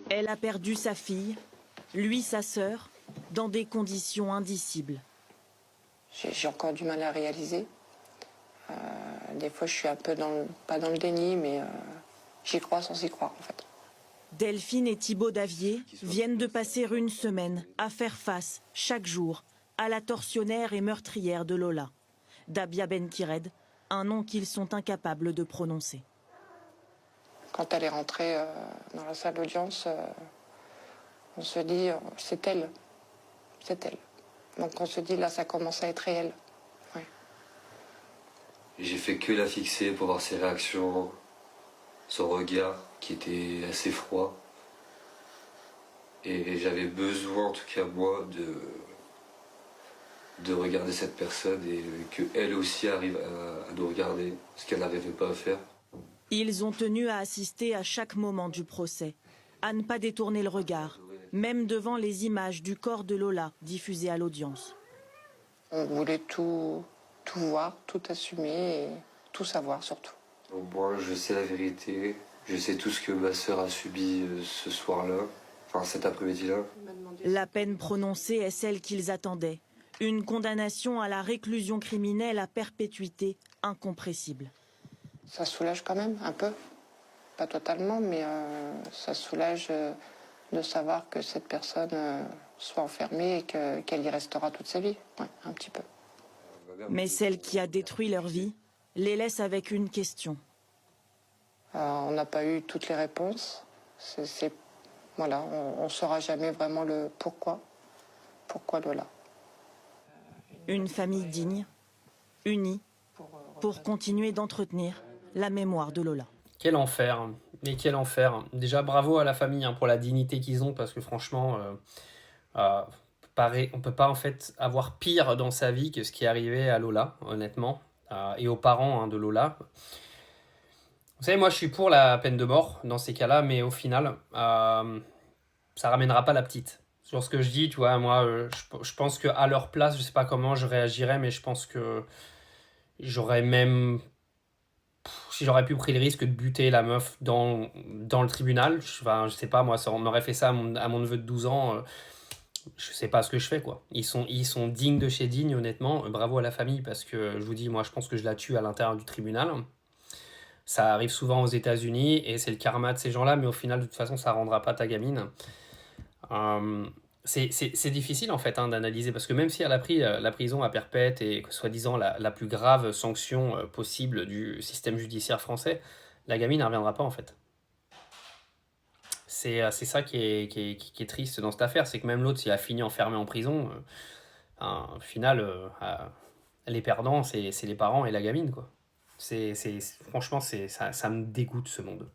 Elle a perdu sa fille, lui sa sœur, dans des conditions indicibles. J'ai encore du mal à réaliser. Des fois, je suis un peu pas dans le déni, mais j'y crois sans y croire, en fait. Delphine et Thibaut Davier viennent de passer une semaine à faire face, chaque jour, à la tortionnaire et meurtrière de Lola. Dabia Benkired, un nom qu'ils sont incapables de prononcer. Quand elle est rentrée dans la salle d'audience, on se dit, c'est elle. C'est elle. Donc on se dit, là, ça commence à être réel. Ouais. J'ai fait que la fixer pour voir ses réactions, son regard qui était assez froid. Et j'avais besoin, en tout cas moi, de regarder cette personne et qu'elle aussi arrive à nous regarder, ce qu'elle n'arrivait pas à faire. Ils ont tenu à assister à chaque moment du procès, à ne pas détourner le regard, même devant les images du corps de Lola diffusées à l'audience. On voulait tout voir, tout assumer et tout savoir surtout. Au moins, je sais la vérité, je sais tout ce que ma sœur a subi ce soir-là, enfin cet après-midi-là. La peine prononcée est celle qu'ils attendaient, une condamnation à la réclusion criminelle à perpétuité incompressible. Ça soulage quand même un peu, pas totalement, mais ça soulage de savoir que cette personne soit enfermée et qu'elle y restera toute sa vie, ouais, un petit peu. Mais celle qui a détruit leur vie les laisse avec une question. On n'a pas eu toutes les réponses. Voilà, on ne saura jamais vraiment le pourquoi. Pourquoi Lola. Une famille digne, unie, pour continuer d'entretenir la mémoire de Lola. Quel enfer, mais quel enfer. Déjà, bravo à la famille pour la dignité qu'ils ont, parce que franchement, on peut pas en fait avoir pire dans sa vie que ce qui est arrivé à Lola, honnêtement, et aux parents de Lola. Vous savez, moi, je suis pour la peine de mort dans ces cas-là, mais au final, ça ramènera pas la petite. Sur ce que je dis, tu vois, moi, je pense qu'à leur place, je sais pas comment je réagirais, mais je pense que j'aurais même... Si j'aurais pu pris le risque de buter la meuf dans le tribunal, je sais pas, moi, on aurait fait ça à mon neveu de 12 ans, je sais pas ce que je fais, quoi. Ils sont dignes de chez dignes, honnêtement. Bravo à la famille, parce que je vous dis, moi, je pense que je la tue à l'intérieur du tribunal. Ça arrive souvent aux États-Unis et c'est le karma de ces gens-là, mais au final, de toute façon, ça rendra pas ta gamine. C'est difficile en fait d'analyser parce que même si elle a pris la prison à perpète et soi-disant la plus grave sanction possible du système judiciaire français, la gamine ne reviendra pas en fait. C'est ça qui est triste dans cette affaire, c'est que même l'autre, s'il a fini enfermé en prison, au final, les perdants, c'est les parents et la gamine, quoi. Franchement, ça me dégoûte ce monde.